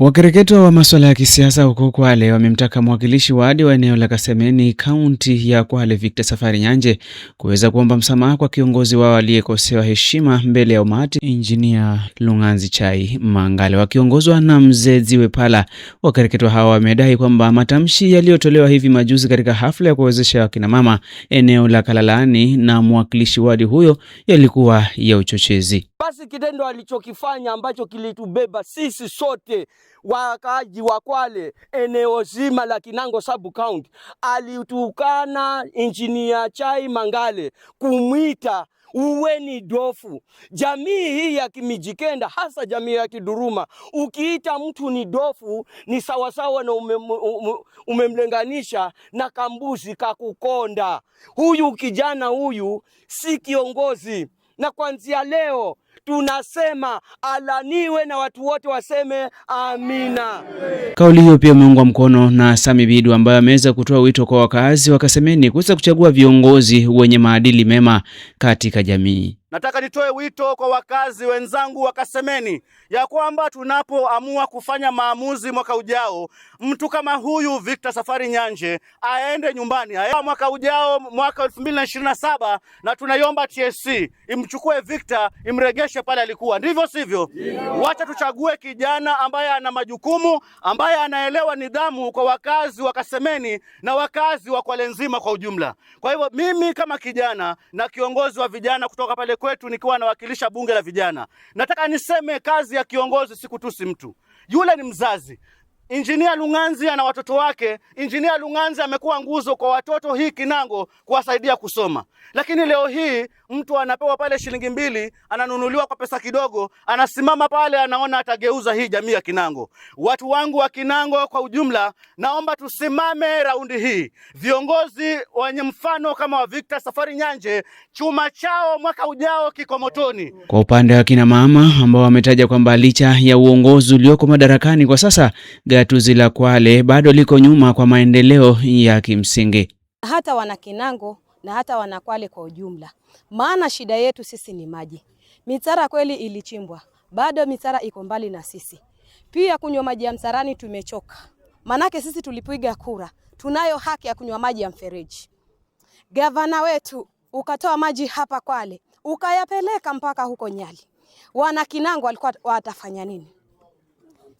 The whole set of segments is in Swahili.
Wakereketo wa masuala ya kisiasa huko Kwale wamemtaka mwakilishi wadi wa eneo la Kasemeni kaunti ya Kwale Victor Safari Nyanje kuweza kuomba msamaha kwa kiongozi wao aliyekosewa heshima mbele ya umati Injinia Lunganzi Chai Mangale. Wakiongozwa na Mzee Ziwe Pala, wakereketo hao wamedai kwamba matamshi yaliyotolewa hivi majuzi katika hafla ya kuwezesha wakina mama eneo la Kalalani na mwakilishi wadi huyo yalikuwa ya uchochezi. Basi kitendo alichokifanya ambacho kilitubeba sisi sote wakaaji wa Kwale eneo zima la Kinango sub county, alitukana Injinia Chai Mangale kumwita uweni dofu. Jamii hii ya Kimijikenda, hasa jamii ya Kiduruma, ukiita mtu ni dofu ni sawasawa na umemlenganisha na kambuzi kakukonda. Huyu kijana huyu si kiongozi, na kuanzia leo tunasema alaniwe na watu wote waseme amina. Kauli hiyo pia imeungwa mkono na Sami Bidu ambaye ameweza kutoa wito kwa wakazi wa Kasemeni kuweza kuchagua viongozi wenye maadili mema katika jamii. Nataka nitoe wito kwa wakazi wenzangu wa Kasemeni ya kwamba tunapoamua kufanya maamuzi mwaka ujao, mtu kama huyu Victor Safari Nyanje aende nyumbani. Mwaka ujao, mwaka 2027, na tunaiomba TSC imchukue Victor imregeshe pale alikuwa. Ndivyo sivyo? Wacha tuchague kijana ambaye ana majukumu, ambaye anaelewa nidhamu kwa wakazi wa Kasemeni na wakazi wa Kwale nzima kwa ujumla. Kwa hivyo mimi kama kijana na kiongozi wa vijana kutoka pale kwetu nikiwa nawakilisha bunge la vijana, nataka niseme kazi ya kiongozi sikutusi mtu. Yule ni mzazi. Injinia Lunganzi ana watoto wake. Injinia Lunganzi amekuwa nguzo kwa watoto hii Kinango kuwasaidia kusoma. Lakini leo hii mtu anapewa pale shilingi 2, ananunuliwa kwa pesa kidogo, anasimama pale anaona atageuza hii jamii ya Kinango. Watu wangu wa Kinango kwa ujumla, naomba tusimame raundi hii. Viongozi wenye mfano kama wa Victor Safari Nyanje, chuma chao mwaka ujao kiko motoni. Kwa upande wa kina mama ambao wametaja kwamba licha ya uongozi ulioko madarakani kwa sasa, gatuzi la Kwale bado liko nyuma kwa maendeleo ya kimsingi. Hata wana Kinango na hata wana Kwale kwa ujumla. Maana shida yetu sisi ni maji. Mitara kweli ilichimbwa, bado mitara iko mbali na sisi. Pia kunywa maji ya msarani tumechoka. Manake sisi tulipiga kura, tunayo haki ya kunywa maji ya mfereji. Gavana wetu ukatoa maji hapa Kwale, ukayapeleka mpaka huko Nyali. Wana Kinango walikuwa watafanya nini?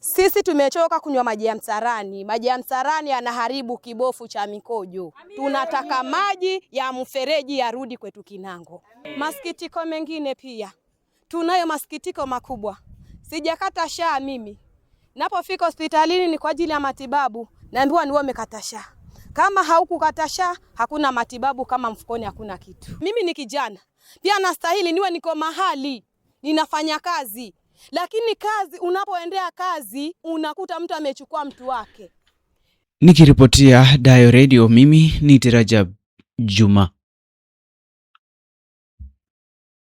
Sisi tumechoka kunywa maji ya msarani. Maji ya msarani yanaharibu kibofu cha mikojo. Tunataka maji ya mfereji yarudi kwetu Kinango. Masikitiko mengine pia. Tunayo masikitiko makubwa. Sijakata shaa mimi. Napofika hospitalini ni kwa ajili ya matibabu, naambiwa ni wewe umekata shaa. Kama haukukata shaa, hakuna matibabu, kama mfukoni hakuna kitu. Mimi ni kijana. Pia nastahili niwe niko mahali ninafanya kazi. Lakini kazi, unapoendea kazi, unakuta mtu amechukua mtu wake. Nikiripotia Dayo Radio, mimi ni Rajab Juma.